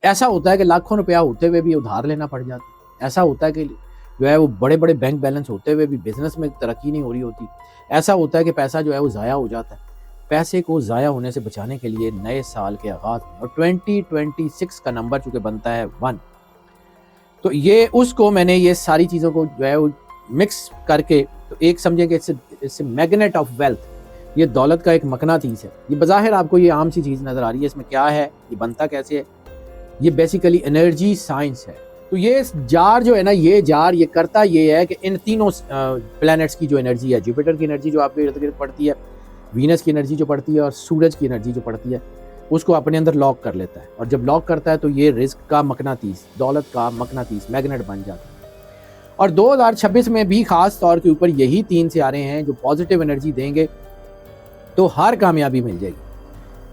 ऐसा होता है कि लाखों रुपया होते हुए भी उधार लेना पड़ जाता है। ऐसा होता है कि जो है वो बड़े बड़े बैंक बैलेंस होते हुए भी बिजनेस में तरक्की नहीं हो रही होती। ऐसा होता है कि पैसा जो है वो ज़ाया हो जाता है। पैसे को ज़ाया होने से बचाने के लिए नए साल के आगाज़ में और 2026 का नंबर चूँकि बनता है 1, तो ये उसको मैंने ये सारी चीज़ों को जो है वो मिक्स करके, तो एक समझें कि इट्स मैग्नेट ऑफ वेल्थ, ये दौलत का एक मकनातीस है। ये बज़ाहिर आपको ये आम सी चीज़ नज़र आ रही है, इसमें क्या है, ये बनता कैसे है, ये बेसिकली एनर्जी साइंस है। तो ये जार जो है ना, ये जार ये करता ये है कि इन तीनों प्लैनेट्स की जो एनर्जी है, जुपिटर की एनर्जी जो आपके इर्द गिर्द पड़ती है, वीनस की एनर्जी जो पड़ती है और सूरज की एनर्जी जो पड़ती है, उसको अपने अंदर लॉक कर लेता है। और जब लॉक करता है तो ये रिस्क का मकनातीस, दौलत का मकनातीस, मैग्नेट बन जाता है। और 2026 में भी खास तौर के ऊपर यही 3 सितारे हैं जो पॉजिटिव एनर्जी देंगे, तो हर कामयाबी मिल जाएगी।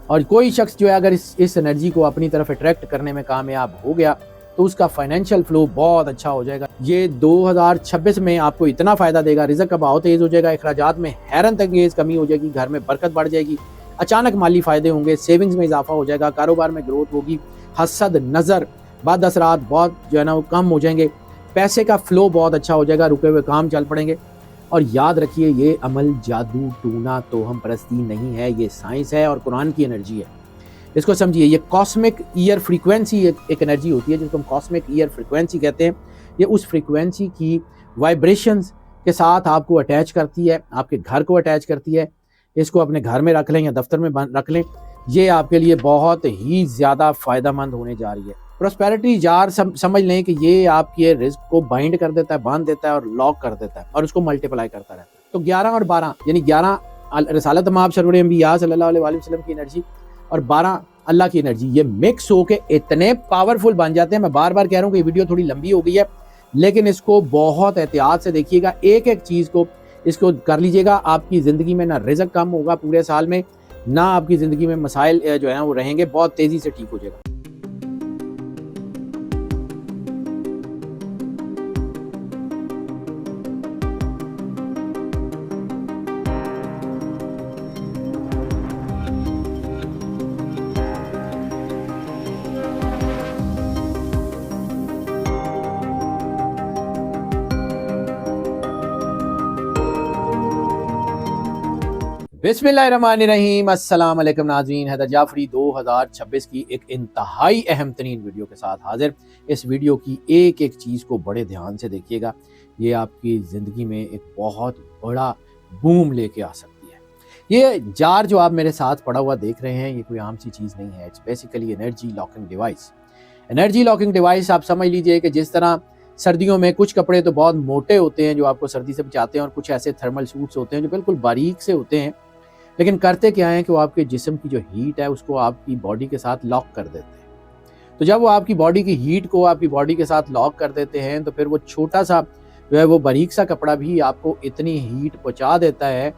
और कोई शख्स जो है अगर इस एनर्जी को अपनी तरफ अट्रैक्ट करने में कामयाब हो गया तो उसका फाइनेंशियल फ्लो बहुत अच्छा हो जाएगा। ये 2026 में आपको इतना फ़ायदा देगा, रिज़्क़ का बहाव तेज़ हो जाएगा, अखराजात में हैरत अंगेज़ कमी हो जाएगी, घर में बरकत बढ़ जाएगी, अचानक माली फ़ायदे होंगे, सेविंग्स में इजाफा हो जाएगा, कारोबार में ग्रोथ होगी, हसद नज़र बद असरात बहुत जो है ना वो कम हो जाएंगे, पैसे का फ्लो बहुत अच्छा हो जाएगा, रुके हुए काम चल पड़ेंगे। और याद रखिए, ये अमल जादू टूना तोहम परस्ती नहीं है, ये साइंस है और कुरान की एनर्जी है। इसको समझिए, ये कॉस्मिक ईयर फ्रीक्वेंसी एक एनर्जी होती है जिसको हम कॉस्मिक ईयर फ्रीक्वेंसी कहते हैं। ये उस फ्रीक्वेंसी की वाइब्रेशंस के साथ आपको अटैच करती है, आपके घर को अटैच करती है। इसको अपने घर में रख लें या दफ्तर में रख लें, ये आपके लिए बहुत ही ज़्यादा फ़ायदेमंद होने जा रही है। प्रोस्पेरिटी जार समझ लें कि ये आपके रिस्क को बाइंड कर देता है, बांध देता है और लॉक कर देता है और उसको मल्टीप्लाई करता रहता है। तो 11 और 12 यानी 11 रसालत माब सरवर अंबिया सल्लल्लाहु अलैहि वसल्लम की एनर्जी और 12 अल्लाह की एनर्जी, ये मिक्स होके इतने पावरफुल बन जाते हैं। मैं बार बार कह रहा हूँ कि ये वीडियो थोड़ी लंबी हो गई है, लेकिन इसको बहुत एहतियात से देखिएगा, एक एक चीज़ को इसको कर लीजिएगा। आपकी ज़िंदगी में ना रिज़्क़ कम होगा पूरे साल में, ना आपकी ज़िंदगी में मसाइल जो है वो रहेंगे, बहुत तेज़ी से ठीक हो जाएगा। बिस्मिल्लाहिर्रहमानिर्रहीम, अस्सलाम वालेकुम नाज़रीन। हैदर जाफरी 2026 की एक इंतहाई अहम तरीन वीडियो के साथ हाजिर। इस वीडियो की एक एक चीज़ को बड़े ध्यान से देखिएगा, ये आपकी ज़िंदगी में एक बहुत बड़ा बूम लेके आ सकती है। ये जार जो आप मेरे साथ पड़ा हुआ देख रहे हैं, ये कोई आम सी चीज़ नहीं है। It's basically energy locking device. Energy locking device आप समझ लीजिए कि जिस तरह सर्दियों में कुछ कपड़े तो बहुत मोटे होते हैं जो आपको सर्दी से बचाते हैं, और कुछ ऐसे थर्मल सूट्स होते हैं जो बिल्कुल बारीक से होते हैं, लेकिन करते क्या है कि वो आपके जिस्म की जो हीट है उसको आपकी बॉडी के साथ लॉक कर देते हैं। तो जब वो आपकी बॉडी की हीट को आपकी बॉडी के साथ लॉक कर देते हैं, तो फिर वो छोटा सा जो है वो बारीक सा कपड़ा भी आपको इतनी हीट पहुंचा देता है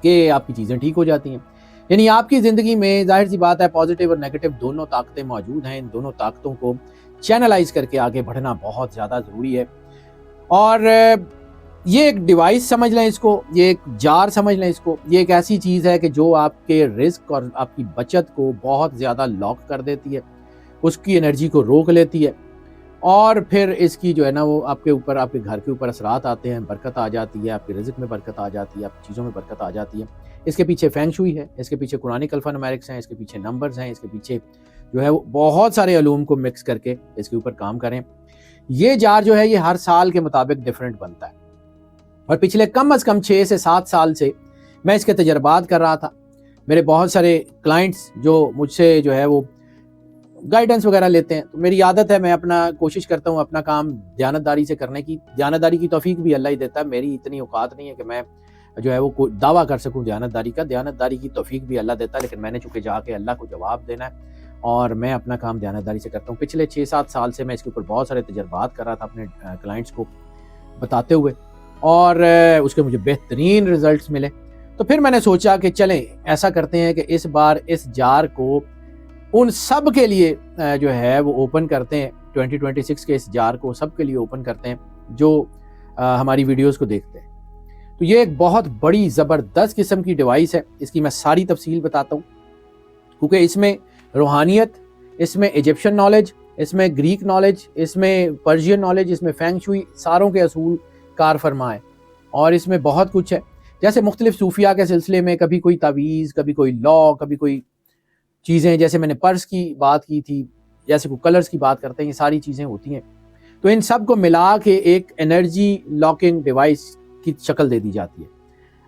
कि आपकी चीज़ें ठीक हो जाती हैं। यानी आपकी ज़िंदगी में जाहिर सी बात है पॉजिटिव और नेगेटिव दोनों ताकतें मौजूद हैं। इन दोनों ताकतों को चैनलाइज करके आगे बढ़ना बहुत ज़्यादा ज़रूरी है। और ये एक डिवाइस समझ लें इसको, ये एक जार समझ लें इसको। ये एक ऐसी चीज़ है कि जो आपके रिस्क और आपकी बचत को बहुत ज़्यादा लॉक कर देती है, उसकी एनर्जी को रोक लेती है, और फिर इसकी जो है ना वो आपके ऊपर, आपके घर के ऊपर असरात आते हैं, बरकत आ जाती है, आपके रिज़्क़ में बरकत आ जाती है, आपकी चीज़ों में बरकत आ जाती है। इसके पीछे फेंग शुई है, इसके पीछे कुरानिक अल्फ़ान्यूमेरिक्स हैं, इसके पीछे नंबर्स हैं, इसके पीछे जो है वो बहुत सारे उलूम को मिक्स करके इसके ऊपर काम करें। ये जार जो है ये हर साल के मुताबिक डिफरेंट बनता है, और पिछले कम से कम 6 से 7 साल से मैं इसके तजर्बात कर रहा था। मेरे बहुत सारे क्लाइंट्स जो मुझसे जो है वो गाइडेंस वगैरह लेते हैं, तो मेरी आदत है, मैं अपना कोशिश करता हूँ अपना काम दयानतदारी से करने की। दयानतदारी की तौफीक भी अल्लाह ही देता है, मेरी इतनी औकात नहीं है कि मैं जो है वो दावा कर सकूँ दयानतदारी का। दयानतदारी की तौफीक भी अल्लाह देता है, लेकिन मैंने चूँकि जाके अल्लाह को जवाब देना है, और मैं अपना काम दयानतदारी से करता हूँ। पिछले 6-7 साल से मैं इसके ऊपर बहुत सारे तजर्बात कर रहा था अपने क्लाइंट्स को बताते हुए, और उसके मुझे बेहतरीन रिजल्ट्स मिले। तो फिर मैंने सोचा कि चलें ऐसा करते हैं कि इस बार इस जार को उन सब के लिए जो है वो ओपन करते हैं। 2026 के इस जार को सब के लिए ओपन करते हैं जो हमारी वीडियोस को देखते हैं। तो ये एक बहुत बड़ी ज़बरदस्त किस्म की डिवाइस है, इसकी मैं सारी तफसील बताता हूँ, क्योंकि इसमें रूहानियत, इसमें इजिप्शियन नॉलेज, इसमें ग्रीक नॉलेज, इसमें पर्शियन नॉलेज, इसमें फेंग शुई, सारों के असूल कार फरमा है। और इसमें बहुत कुछ है, जैसे मुख्तलिफ सूफिया के सिलसिले में कभी कोई तावीज़, कभी कोई लॉ, कभी कोई चीज़ें, जैसे मैंने पर्स की बात की थी, जैसे कोई कलर्स की बात करते हैं, ये सारी चीज़ें होती हैं। तो इन सब को मिला के एक एनर्जी लॉकिंग डिवाइस की शक्ल दे दी जाती है।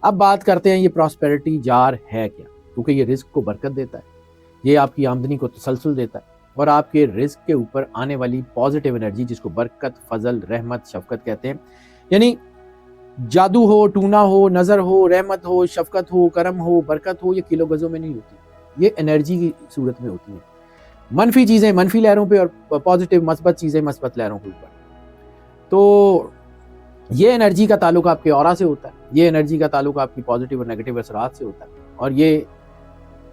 अब बात करते हैं ये प्रॉस्पेरिटी जार है क्या, क्योंकि ये रिस्क को बरकत देता है, ये आपकी आमदनी को तसलसल देता है और आपके रिस्क के ऊपर आने वाली पॉजिटिव एनर्जी, जिसको बरकत, फजल, रहमत, शफकत कहते हैं, यानी जादू हो, टूना हो, नज़र हो, रहमत हो, शफकत हो, करम हो, बरकत हो, ये किलो गज़ों में नहीं होती, ये एनर्जी की सूरत में होती है। मनफी चीज़ें मनफी लहरों पे और पॉजिटिव मस्बत चीज़ें मस्बत लहरों के ऊपर। तो ये एनर्जी का ताल्लुक आपके ऑरा से होता है, ये एनर्जी का ताल्लुक आपकी पॉजिटिव और नेगेटिव असरात से होता है, और ये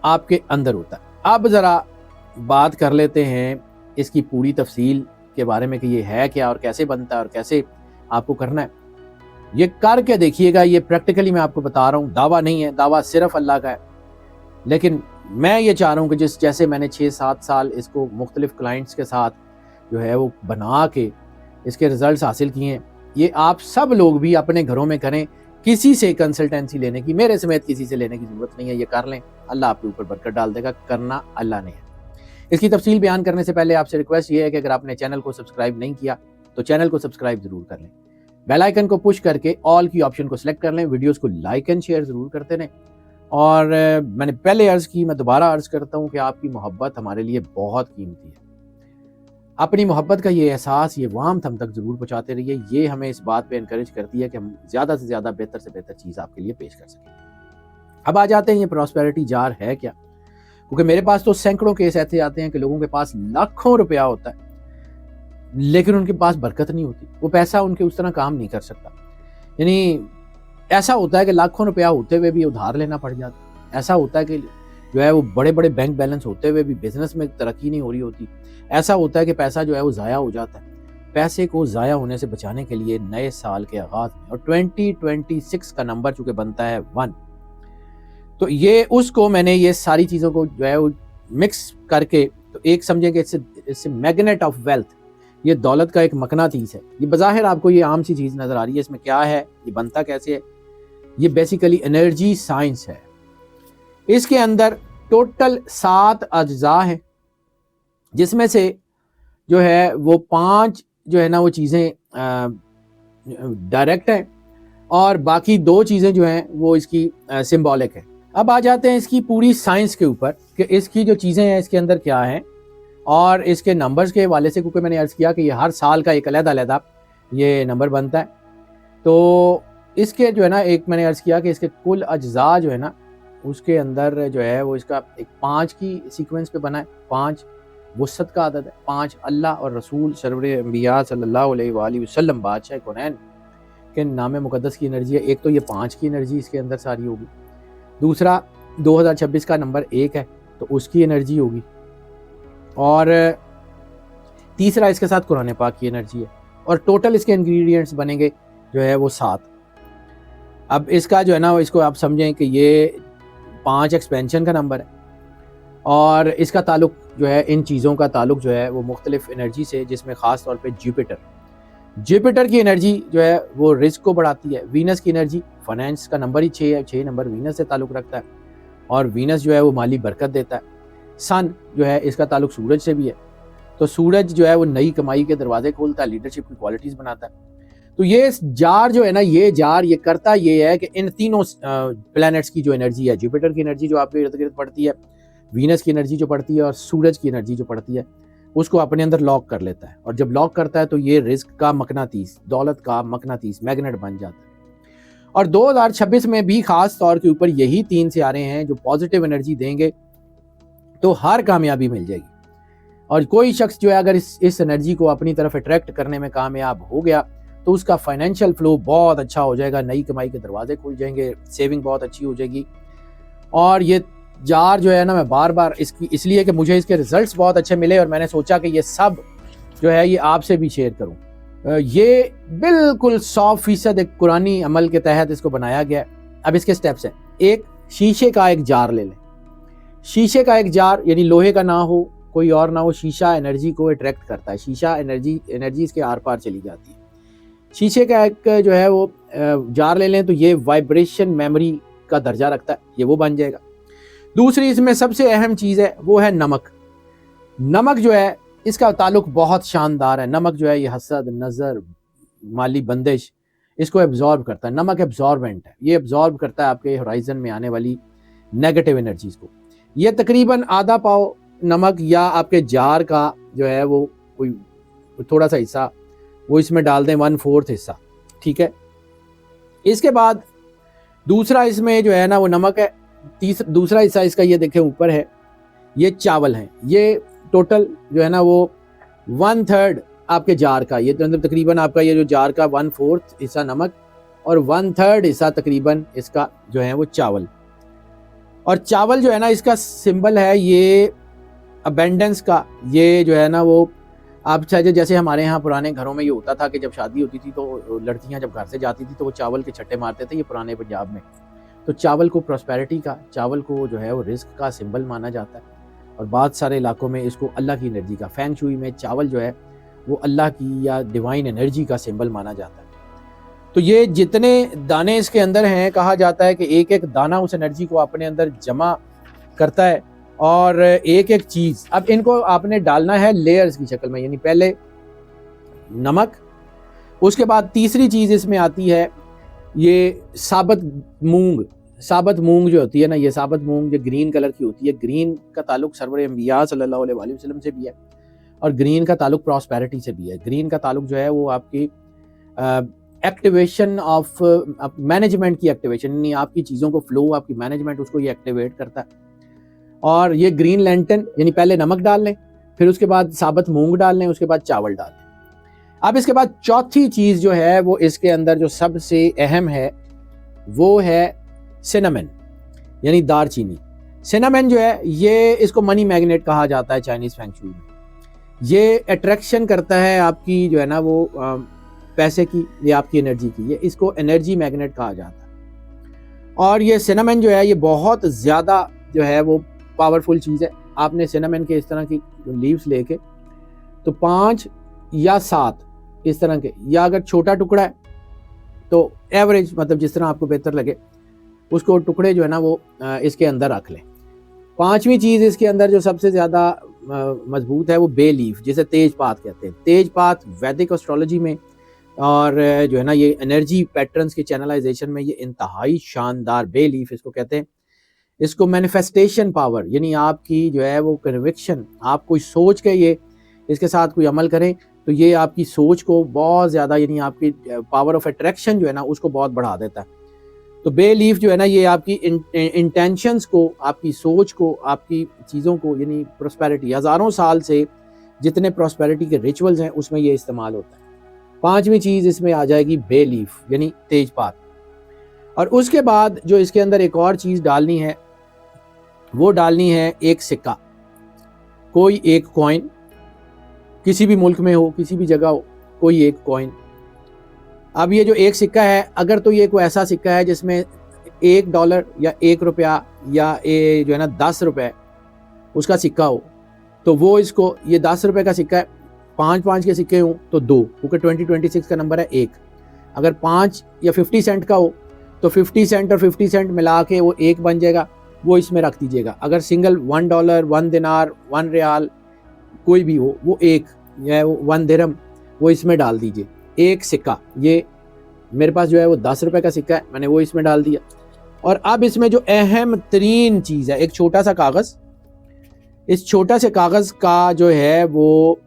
आपके अंदर होता है। अब ज़रा बात कर लेते हैं इसकी पूरी तफसील के बारे में कि ये है क्या और कैसे बनता है और कैसे आपको करना है। ये करके देखिएगा, ये प्रैक्टिकली मैं आपको बता रहा हूँ, दावा नहीं है, दावा सिर्फ अल्लाह का है। लेकिन मैं ये चाह रहा हूँ कि जैसे मैंने 6-7 साल इसको मुख्तलिफ क्लाइंट्स के साथ जो है वो बना के इसके रिजल्ट्स हासिल किए हैं, ये आप सब लोग भी अपने घरों में करें। किसी से कंसल्टेंसी लेने की, मेरे समेत किसी से लेने की ज़रूरत नहीं है, ये कर लें, अल्लाह आपके ऊपर बरकत डाल देगा, करना अल्लाह ने है। इसकी तफसील बयान करने से पहले आपसे रिक्वेस्ट ये है कि अगर आपने चैनल को सब्सक्राइब नहीं किया तो चैनल को सब्सक्राइब ज़रूर कर लें, बेल आइकन को पुश करके ऑल की ऑप्शन को सिलेक्ट कर लें, वीडियोस को लाइक एंड शेयर ज़रूर करते रहें। और मैंने पहले अर्ज़ की, मैं दोबारा अर्ज़ करता हूँ कि आपकी मोहब्बत हमारे लिए बहुत कीमती है। अपनी मोहब्बत का ये एहसास, ये वाम हम तक ज़रूर पहुँचाते रहिए, ये हमें इस बात पे इनकरेज करती है कि हम ज़्यादा से ज़्यादा बेहतर से बेहतर चीज़ आपके लिए पेश कर सकें। अब आ जाते हैं ये प्रॉस्पेरिटी जार है क्या, क्योंकि मेरे पास तो सैकड़ों केस ऐसे आते हैं कि लोगों के पास लाखों रुपया होता है लेकिन उनके पास बरकत नहीं होती, वो पैसा उनके उस तरह काम नहीं कर सकता। यानी ऐसा होता है कि लाखों रुपया होते हुए भी उधार लेना पड़ जाता है, ऐसा होता है कि जो है वो बड़े बड़े बैंक बैलेंस होते हुए भी बिजनेस में तरक्की नहीं हो रही होती, ऐसा होता है कि पैसा जो है वो ज़ाया हो जाता है। पैसे को ज़ाया होने से बचाने के लिए नए साल के आगाज़ में, और 2026 का नंबर चूँकि बनता है 1, तो ये उसको मैंने ये सारी चीज़ों को जो है वो मिक्स करके, तो एक समझें कि इससे मैग्नेट ऑफ वेल्थ, ये दौलत का एक मकनातीस है। ये बज़ाहिर आपको ये आम सी चीज़ नज़र आ रही है, इसमें क्या है, ये बनता कैसे है, ये बेसिकली एनर्जी साइंस है। इसके अंदर टोटल 7 अज्जा हैं, जिसमें से जो है वो 5 जो है ना वो चीज़ें डायरेक्ट हैं और बाकी 2 चीज़ें जो हैं वो इसकी सिंबॉलिक है। अब आ जाते हैं इसकी पूरी साइंस के ऊपर कि इसकी जो चीज़ें हैं इसके अंदर क्या हैं, और इसके नंबर्स के हवाले से, क्योंकि मैंने अर्ज़ किया कि ये हर साल का एक अलग-अलग ये नंबर बनता है। तो इसके जो है ना, एक मैंने अर्ज़ किया कि इसके कुल अज्जा जो है ना उसके अंदर जो है वो इसका एक 5 की सीक्वेंस पे बना है। 5 वुसत का आदत है, 5 अल्लाह और रसूल सरवरे अंबिया सल्लल्लाहु अलैहि वसल्लम बादशाह कौनैन के नाम मुकद्दस की एनर्जी है। एक तो ये 5 की एनर्जी इसके अंदर सारी होगी, दूसरा 2026 का नंबर 1 है तो उसकी एनर्जी होगी, और तीसरा इसके साथ कुरान पाक की एनर्जी है, और टोटल इसके इंग्रेडिएंट्स बनेंगे जो है वो 7। अब इसका जो है ना इसको आप समझें कि ये 5 एक्सपेंशन का नंबर है, और इसका ताल्लुक जो है, इन चीज़ों का ताल्लुक जो है वो मुख्तलिफ एनर्जी से, जिसमें ख़ास तौर पे जुपिटर की एनर्जी जो है वो रिस्क को बढ़ाती है। वीनस की एनर्जी, फाइनेंस का नंबर ही 6 है, 6 नंबर वीनस से ताल्लुक़ रखता है, और वीनस जो है वो माली बरकत देता है। सन जो है इसका ताल्लुक सूरज से भी है, तो सूरज जो है वो नई कमाई के दरवाजे खोलता है, लीडरशिप की क्वालिटीज़ बनाता है। तो ये जार जो है ना, ये जार ये करता ये है कि इन तीनों प्लैनेट्स की जो एनर्जी है, जुपिटर की एनर्जी जो आपके इर्द गिर्द पड़ती है, वीनस की एनर्जी जो पड़ती है, और सूरज की एनर्जी जो पड़ती है, उसको अपने अंदर लॉक कर लेता है। और जब लॉक करता है तो ये रिस्क का मकनातीस, दौलत का मकनातीस, मैग्नेट बन जाता है। और 2026 में भी खास तौर के ऊपर यही 3 सितारे हैं जो पॉजिटिव एनर्जी देंगे तो हर कामयाबी मिल जाएगी। और कोई शख्स जो है अगर इस एनर्जी को अपनी तरफ अट्रैक्ट करने में कामयाब हो गया तो उसका फाइनेंशियल फ्लो बहुत अच्छा हो जाएगा, नई कमाई के दरवाजे खुल जाएंगे, सेविंग बहुत अच्छी हो जाएगी। और ये जार जो है ना, मैं बार बार इसलिए कि मुझे इसके रिजल्ट्स बहुत अच्छे मिले और मैंने सोचा कि ये सब जो है ये आपसे भी शेयर करूं। ये बिल्कुल 100% एक कुरानी अमल के तहत इसको बनाया गया है। अब इसके स्टेप्स हैं। एक, शीशे का एक जार ले लें। शीशे का एक जार, यानी लोहे का ना हो, कोई और ना हो, शीशा एनर्जी को अट्रैक्ट करता है। शीशा एनर्जी इसके आर पार चली जाती है। शीशे का एक जो है वो जार ले लें तो ये वाइब्रेशन मेमोरी का दर्जा रखता है, ये वो बन जाएगा। दूसरी इसमें सबसे अहम चीज़ है वो है नमक। नमक जो है इसका ताल्लुक बहुत शानदार है। नमक जो है ये हसद, नज़र, माली बंदिश इसको एब्जॉर्ब करता है। नमक एब्जॉर्बेंट है, ये एब्जॉर्ब करता है आपके होराइजन में आने वाली नेगेटिव एनर्जीज को। ये तकरीबन आधा पाव नमक या आपके जार का जो है वो कोई थोड़ा सा हिस्सा वो इसमें डाल दें, 1/4 हिस्सा, ठीक है। इसके बाद दूसरा इसमें जो है ना वो नमक है। दूसरा हिस्सा इसका ये देखें ऊपर है, ये चावल हैं। ये टोटल जो है ना वो 1/3 आपके जार का, ये मतलब तकरीबन आपका ये जो जार का 1/4 हिस्सा नमक और 1/3 हिस्सा तकरीबन इसका जो है वो चावल। और चावल जो है ना इसका सिंबल है ये अबेंडेंस का। ये जो है ना वो आप चाहे जैसे हमारे यहाँ पुराने घरों में ये होता था कि जब शादी होती थी तो लड़कियाँ जब घर से जाती थी तो वो चावल के छट्टे मारते थे, ये पुराने पंजाब में। तो चावल को प्रॉस्पेरिटी का, चावल को जो है वो रिस्क का सिंबल माना जाता है। और बहुत सारे इलाकों में इसको अल्लाह की एनर्जी का, फेंग शुई में चावल जो है वो अल्लाह की या डिवाइन एनर्जी का सिंबल माना जाता है। तो ये जितने दाने इसके अंदर हैं, कहा जाता है कि एक एक दाना उस एनर्जी को अपने अंदर जमा करता है। और एक एक चीज़ अब इनको आपने डालना है लेयर्स की शक्ल में, यानी पहले नमक, उसके बाद तीसरी चीज़ इसमें आती है ये साबुत मूंग। साबुत मूंग जो होती है ना, ये साबुत मूंग जो ग्रीन कलर की होती है, ग्रीन का ताल्लुक सरवर अंबिया सल्लल्लाहु अलैहि वसल्लम से भी है और ग्रीन का ताल्लुक प्रॉस्पेरिटी से भी है। ग्रीन का ताल्लुक जो है वो आपकी एक्टिवेशन ऑफ मैनेजमेंट की एक्टिवेशन, यानी आपकी चीज़ों को फ्लो, आपकी मैनेजमेंट, उसको ये एक्टिवेट करता है। और ये ग्रीन लैंटन, यानी पहले नमक डाल लें, फिर उसके बाद साबुत मूंग डाल लें, उसके बाद चावल डाल लें। अब इसके बाद चौथी चीज़ जो है वो इसके अंदर जो सबसे अहम है वो है सिनेमन, यानी दारचीनी। सिनेमन जो है ये इसको मनी मैग्नेट कहा जाता है चाइनीज़ फेंग शुई में। ये अट्रैक्शन करता है आपकी जो है ना वो पैसे की या आपकी एनर्जी की, ये इसको एनर्जी मैग्नेट कहा जाता है। और ये सिनेमन जो है ये बहुत ज़्यादा जो है वो पावरफुल चीज़ है। आपने सिनेमन के इस तरह की लीव्स लेके तो 5 या 7 इस तरह के, या अगर छोटा टुकड़ा है तो एवरेज, मतलब जिस तरह आपको बेहतर लगे उसको टुकड़े जो है ना वो इसके अंदर रख लें। पांचवी चीज़ इसके अंदर जो सबसे ज़्यादा मजबूत है वो बे लीफ, जिसे तेजपात कहते हैं। तेजपात वैदिक एस्ट्रोलॉजी में और जो है ना ये एनर्जी पैटर्न्स के चैनलाइजेशन में ये इंतहाई शानदार बे लीफ इसको कहते हैं। इसको मैनिफेस्टेशन पावर, यानी आपकी जो है वो कन्विक्शन, आप कोई सोच के ये इसके साथ कोई अमल करें तो ये आपकी सोच को बहुत ज़्यादा, यानी आपकी पावर ऑफ अट्रैक्शन जो है ना उसको बहुत बढ़ा देता है। तो बे लीफ जो है ना ये आपकी इंटेंशंस को, आपकी सोच को, आपकी चीज़ों को, यानी प्रोस्पेरिटी, हज़ारों साल से जितने प्रोस्पेरिटी के रिचुअल्स हैं उसमें ये इस्तेमाल होता है। पांचवी चीज़ इसमें आ जाएगी बे लीफ, यानी तेजपात। और उसके बाद जो इसके अंदर एक और चीज़ डालनी है वो डालनी है एक सिक्का, कोई एक कॉइन, किसी भी मुल्क में हो, किसी भी जगह हो, कोई एक कॉइन। अब ये जो एक सिक्का है, अगर तो ये कोई ऐसा सिक्का है जिसमें $1 या ₹1 या जो है ना 10 रुपये उसका सिक्का हो, तो वो इसको, ये 10 रुपये का सिक्का है, 5 के सिक्के हों तो 2, क्योंकि 2026 का नंबर है 1। अगर 5 या 50 सेंट का हो तो 50 सेंट और 50 सेंट मिला के वो 1 बन जाएगा, वो इसमें रख दीजिएगा। अगर सिंगल $1, 1 दिनार, 1 रियाल कोई भी हो, वो 1 या 1 दिरहम वो इसमें डाल दीजिए। एक सिक्का, ये मेरे पास जो है वो 10 रुपये का सिक्का है, मैंने वो इसमें डाल दिया। और अब इसमें जो अहम तरीन चीज़ है, एक छोटा सा कागज़। इस छोटा से कागज़ का जो है वो,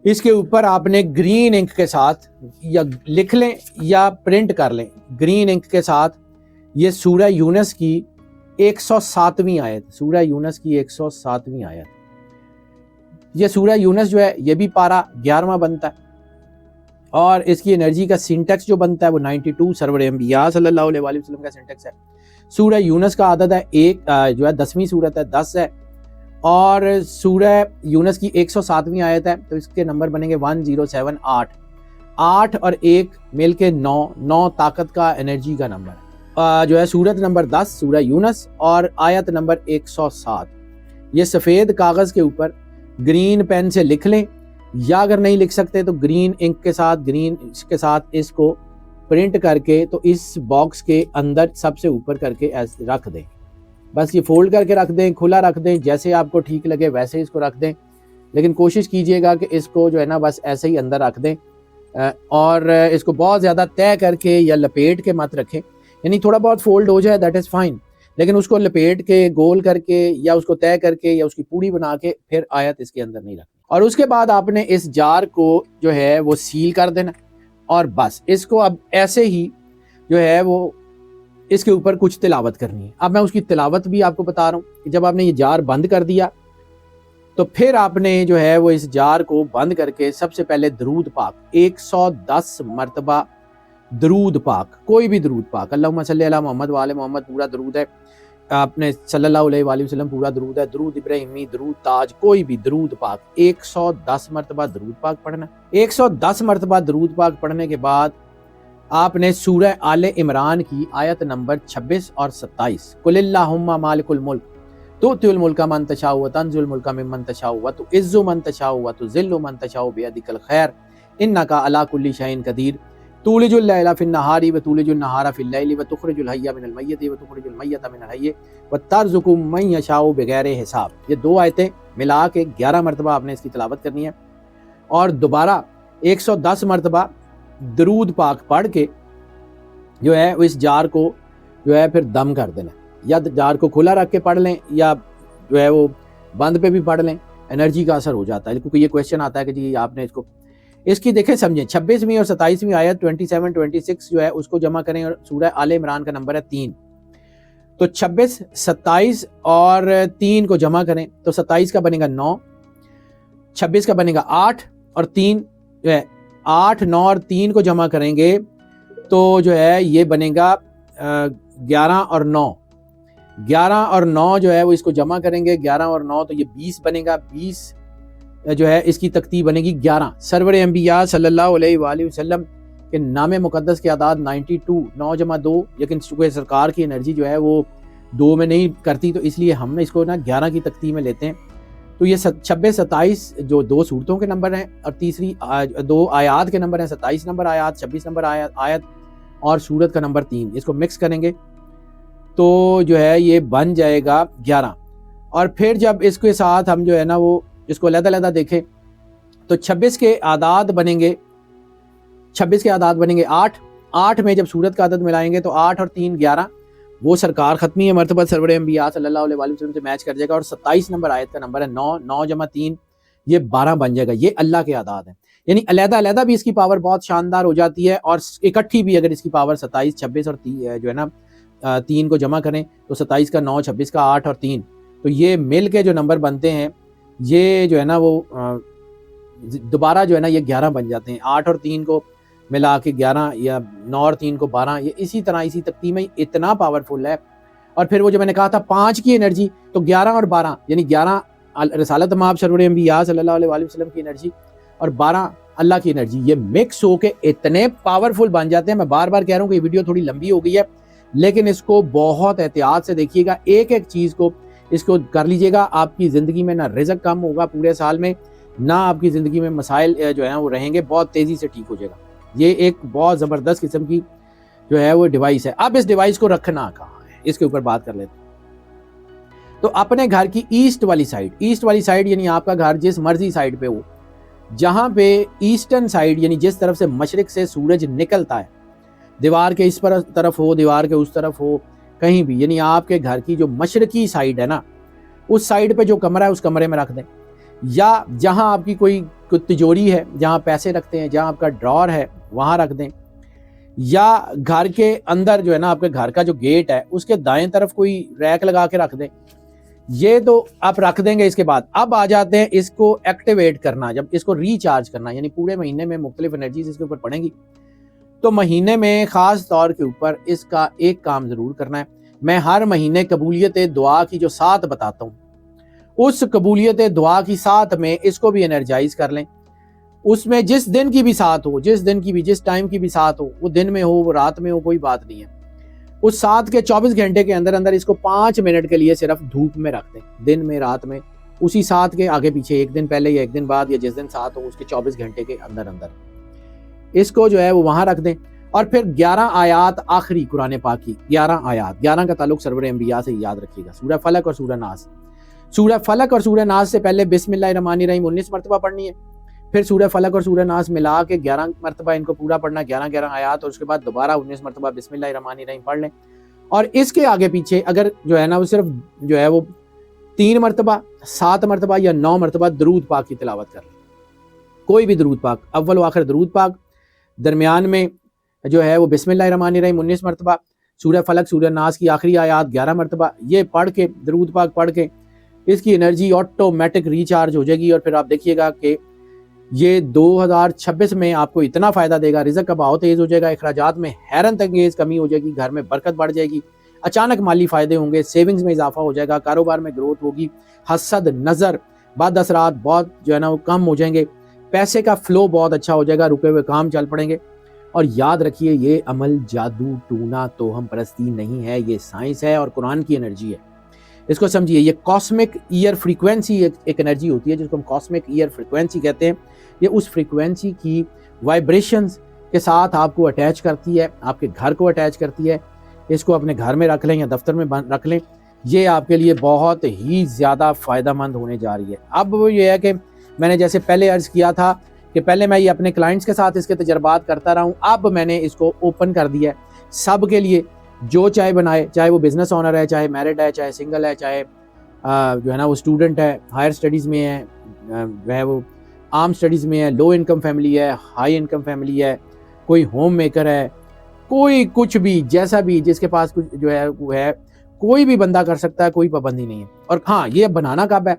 इसके ऊपर आपने ग्रीन इंक के साथ या लिख लें या प्रिंट कर लें ग्रीन इंक के साथ, ये सूरह यूनुस की 107वीं आयत, सूरह यूनुस की 107वीं आयत। ये सूरह यूनुस जो है ये भी पारा 11वां बनता है और इसकी एनर्जी का सिंटेक्स जो बनता है वो 92 सरवर अंबिया सल्लल्लाहु अलैहि वसल्लम का सिंटेक्स है। सूरह यूनुस का आदद है 1, जो है 10वीं सूरत है, 10 है। और सूरह यूनुस की 107वीं आयत है, तो इसके नंबर बनेंगे 1078। 8 और 1 मिल के 9 ताकत का, एनर्जी का नंबर है। जो है सूरत नंबर 10 सूरह यूनुस और आयत नंबर 107। ये सफ़ेद कागज़ के ऊपर ग्रीन पेन से लिख लें, या अगर नहीं लिख सकते तो ग्रीन इंक के साथ, ग्रीन के साथ इसको प्रिंट करके तो इस बॉक्स के अंदर सबसे ऊपर करके ऐसे रख दें। बस ये फोल्ड करके रख दें, खुला रख दें, जैसे आपको ठीक लगे वैसे इसको रख दें। लेकिन कोशिश कीजिएगा कि इसको जो है ना बस ऐसे ही अंदर रख दें और इसको बहुत ज़्यादा तय करके या लपेट के मत रखें। यानी थोड़ा बहुत फोल्ड हो जाए दैट इज़ फाइन, लेकिन उसको लपेट के गोल करके या उसको तय करके या उसकी पूड़ी बना के फिर आयत इसके अंदर नहीं रखनी। और उसके बाद आपने इस जार को जो है वो सील कर देना और बस इसको अब ऐसे ही जो है वो इसके ऊपर कुछ तिलावत करनी है। अब मैं उसकी तिलावत भी आपको बता रहा हूँ कि जब आपने ये जार बंद कर दिया तो फिर आपने जो है वो इस जार को बंद करके सबसे पहले दरूद पाक 110 मरतबा दरूद पाक, कोई भी दरूद पाक, अल्लाहुम्मा सल्ली अला मोहम्मद वाले मोहम्मद पूरा दरूद है, आपने सल्लल्लाहु अलैहि वसल्लम पूरा दरूद है, दरूद इब्राहिमी, दरूद ताज, कोई भी दरूद पाक 110 मरतबा दरूद पाक पढ़ना। 110 मरतबा दरूद पाक पढ़ने के बाद आपने सूरह आले इमरान की आयत नंबर 26 और 27, कुलिल्लाहुम्मा मालिकुल मुल्क तुतिउल मुल्का मन तशाउ व तंजुल मुल्का मिम्मन तशाउ व तुइज्जु मन तशाउ व तुज़िल्लु मन तशाउ बियदिकल खैर इन्नका अला कुल्ली शैइन कदीर तूलिजुल लैला फिन नहारी व तूलिजुल नहारा फिल लैली व तुखरिजुल हय्य मिनल मय्यति व तुखरिजुल मय्यता मिनल हय्य व तर्ज़ुकु मन यशाउ बिगैर हिसाब। ये दो आयतें मिला के 11 मरतबा आपने इसकी तिलावत करनी है और दोबारा 110 मरतबा दरूद पाक पढ़ के जो है इस जार को जो है फिर दम कर देना, या जार को खुला रख के पढ़ लें या जो है वो बंद पे भी पढ़ लें, एनर्जी का असर हो जाता है। क्योंकि ये क्वेश्चन आता है कि जी आपने इसकी देखें समझें 26वीं और 27वीं आयत 27, 26 जो है उसको जमा करें और सूरह आले इमरान का नंबर है 3, तो 26, 27 और 3 को जमा करें तो 27 का बनेगा 9, 26 का बनेगा 8 और 3 जो है 8, 9 और 3 को जमा करेंगे तो जो है ये बनेगा 11 और 9, 11 और 9 जो है वो इसको जमा करेंगे 11 और 9 तो ये 20 बनेगा, 20 जो है इसकी तख्ती बनेगी 11। सरवर अंबिया सल्लल्लाहु अलैहि वसल्लम के नाम मुकद्दस के आदाद 92, 9 जमा 2, लेकिन चूँकि सरकार की एनर्जी जो है वो 2 में नहीं करती तो इसलिए हम इसको ना 11 की तख्ती में लेते हैं। तो ये 26, 27 जो 2 सूरतों के नंबर हैं और तीसरी 2 आयात के नंबर हैं, 27 नंबर आयात, 26 नंबर आयत और सूरत का नंबर 3, इसको मिक्स करेंगे तो जो है ये बन जाएगा 11। और फिर जब इसके साथ हम जो है ना वो इसको अलग-अलग देखें तो 26 के आदाद बनेंगे 8, 8 में जब सूरत का आदद मिलाएंगे तो 8 और 3 11, वो सरकार खत्मी है मरतबा सरवर अंबिया सल्लल्लाहु अलैहि वसल्लम से मैच कर जाएगा। और 27 नंबर आयत का नंबर है 9, 9 जमा 3 ये 12 बन जाएगा। ये अल्लाह के आदाद है, यानी अलग-अलग भी इसकी पावर बहुत शानदार हो जाती है और इकट्ठी भी अगर इसकी पावर 27, 26 और जो है ना 3 को जमा करें तो 27 का 9, 26 का 8 और 3, तो ये मिल के जो नंबर बनते हैं ये जो है ना वो दोबारा जो है ना ये 11 बन जाते हैं। 8 और 3 को मिला के 11 या 9 और 3 को 12, ये इसी तरह इसी तख्ती में इतना पावरफुल है। और फिर वो जो मैंने कहा था 5 की एनर्जी तो 11 और 12 यानी 11 रसालत माब सरवर अंबिया सल्लल्लाहु अलैहि वसल्लम की एनर्जी और 12 अल्लाह की एनर्जी, ये मिक्स होके इतने पावरफुल बन जाते हैं। मैं बार बार कह रहा हूँ कि ये वीडियो थोड़ी लंबी हो गई है, लेकिन इसको बहुत एहतियात से देखिएगा, एक एक चीज़ को इसको कर लीजिएगा। आपकी ज़िंदगी में ना रिज़्क कम होगा पूरे साल में, ना आपकी ज़िंदगी में मसाइल जो है वो रहेंगे, बहुत तेज़ी से ठीक हो जाएगा। ये एक बहुत ज़बरदस्त किस्म की जो है वो डिवाइस है। अब इस डिवाइस को रखना कहाँ है, इसके ऊपर बात कर लेते हैं। तो अपने घर की ईस्ट वाली साइड यानी आपका घर जिस मर्जी साइड पे हो, जहाँ पे ईस्टर्न साइड यानी जिस तरफ से मशरिक से सूरज निकलता है, दीवार के इस तरफ हो, दीवार के उस तरफ हो, कहीं भी, यानी आपके घर की जो मशरकी साइड है ना, उस साइड पे जो कमरा है उस कमरे में रख दें। या जहां आपकी कोई तिजोरी है, जहां पैसे रखते हैं, जहां आपका ड्रॉर है वहां रख दें। या घर के अंदर जो है ना आपके घर का जो गेट है उसके दाएं तरफ कोई रैक लगा के रख दें। ये तो आप रख देंगे। इसके बाद अब आ जाते हैं इसको एक्टिवेट करना, जब इसको रिचार्ज करना, यानी पूरे महीने में मुख्तलिफ एनर्जीज इसके ऊपर पड़ेंगी। तो महीने में ख़ास तौर के ऊपर इसका एक काम ज़रूर करना है। मैं हर महीने कबूलियत दुआ की जो 7 बताता हूँ, उस कबूलियत दुआ की 7 में इसको भी एनर्जाइज कर लें। उसमें जिस दिन की भी 7 हो, जिस टाइम की भी 7 हो, वो दिन में हो, वो रात में हो, कोई बात नहीं है। उस 7 के 24 घंटे के अंदर अंदर इसको 5 मिनट के लिए सिर्फ धूप में रख दें, दिन में रात में, उसी 7 के आगे पीछे, एक दिन पहले या एक दिन बाद या जिस दिन 7 हो उसके 24 घंटे के अंदर अंदर इसको जो है वो वहां रख दें। और फिर 11 आयात आखिरी कुरान पाक की 11 आयात, 11 का ताल्लुक सरवर अंबिया से, याद रखिएगा। सूरह फलक और सूरह नास, सूरह फलक और सूरह नास से पहले बिस्मिल्लाहिर्रहमानिर्रहीम 19 मरतबा पढ़नी है, फिर सूरह फलक और सूरह नास मिला के 11 मरतबा इनको पूरा पढ़ना, 11 आयात, और उसके बाद दोबारा 19 मरतबा बिस्मिल्लाहिर्रहमानिर्रहीम पढ़ लें। और इसके आगे पीछे अगर जो है ना वो सिर्फ जो है वो 3 मरतबा, 7 मरतबा या 9 मरतबा दरूद पाक की तिलावत कर लें, कोई भी दरूद पाक, अव्वल व आखिर दरूद पाक, दरमियान में जो है वो बिस्मिल्लाहिर्रहमानिर्रहीम 19 मरतबा, सूरह फलक सूरह नास की आखिरी आयात 11 मरतबा, ये पढ़ के दरूद पाक पढ़ के इसकी एनर्जी ऑटोमेटिक रिचार्ज हो जाएगी। और फिर आप देखिएगा कि ये 2026 में आपको इतना फ़ायदा देगा, रिज़्क़ का बहाव तेज़ हो जाएगा, अखराजात में हैरत अंगेज़ कमी हो जाएगी, घर में बरकत बढ़ जाएगी, अचानक माली फ़ायदे होंगे, सेविंग्स में इजाफा हो जाएगा, कारोबार में ग्रोथ होगी, हसद नज़र बाद असरात बहुत जो है ना वो कम हो जाएंगे, पैसे का फ़्लो बहुत अच्छा हो जाएगा, रुके हुए काम चल पड़ेंगे। और याद रखिए ये अमल जादू टूना तोहम परस्ती नहीं है, ये साइंस है और कुरान की एनर्जी है, इसको समझिए। ये कॉस्मिक ईयर फ्रीक्वेंसी एक एनर्जी होती है जिसको हम कॉस्मिक ईयर फ्रीक्वेंसी कहते हैं। ये उस फ्रीक्वेंसी की वाइब्रेशंस के साथ आपको अटैच करती है, आपके घर को अटैच करती है। इसको अपने घर में रख लें या दफ्तर में रख लें, ये आपके लिए बहुत ही ज़्यादा फ़ायदेमंद होने जा रही है। अब वो ये है कि मैंने जैसे पहले अर्ज़ किया था कि पहले मैं ये अपने क्लाइंट्स के साथ इसके तजर्बात करता रहा हूँ, अब मैंने इसको ओपन कर दिया है सब के लिए, जो चाहे बनाए, चाहे वो बिज़नेस ओनर है, चाहे मैरिड है, चाहे सिंगल है, चाहे जो है ना वो स्टूडेंट है, हायर स्टडीज़ में है, वह वो आर्म स्टडीज़ में है, लो इनकम फैमिली है, हाई इनकम फैमिली है, कोई होम मेकर है, कोई कुछ भी जैसा भी जिसके पास कुछ जो है वो है, कोई भी बंदा कर सकता है, कोई पाबंदी नहीं है। और हाँ, ये बनाना कब है?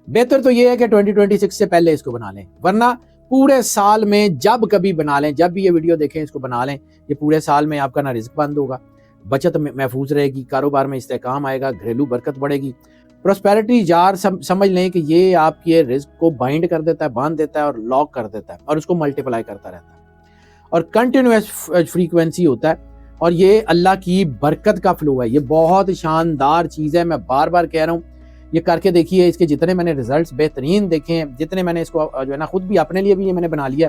बेहतर तो ये है कि 2026 से पहले इसको बना लें, वरना पूरे साल में जब कभी बना लें, जब भी ये वीडियो देखें इसको बना लें। ये पूरे साल में आपका ना रिस्क बंद होगा, बचत महफूज रहेगी, कारोबार में इस्तेकाम आएगा, घरेलू बरकत बढ़ेगी, प्रोस्पेरिटी जार समझ लें कि ये आपके रिस्क को बाइंड कर देता है, बांध देता है और लॉक कर देता है और उसको मल्टीप्लाई करता रहता है और कंटिन्यूस फ्रीक्वेंसी होता है। और ये अल्लाह की बरकत का फ्लो है, ये बहुत शानदार चीज़ है। मैं बार बार कह रहा हूँ, ये करके देखिए। इसके जितने मैंने रिजल्ट्स बेहतरीन देखे हैं, जितने मैंने इसको जो है ना खुद भी अपने लिए भी ये मैंने बना लिया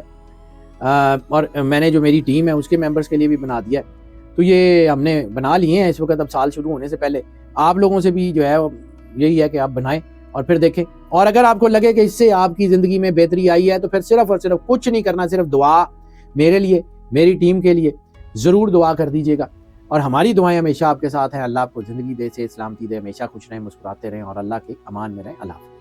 और मैंने जो मेरी टीम है उसके मेंबर्स के लिए भी बना दिया। तो ये हमने बना लिए हैं इस वक्त। अब साल शुरू होने से पहले आप लोगों से भी जो है यही है कि आप बनाएं और फिर देखें। और अगर आपको लगे कि इससे आपकी ज़िंदगी में बेहतरी आई है तो फिर सिर्फ और सिर्फ कुछ नहीं करना, सिर्फ दुआ मेरे लिए, मेरी टीम के लिए ज़रूर दुआ कर दीजिएगा। और हमारी दुआएं हमेशा आपके साथ हैं। अल्लाह आपको ज़िंदगी दे, से इस्लामती दे, हमेशा खुश रहें, मुस्कुराते रहें और अल्लाह के अमान में रहें। अल्लाह।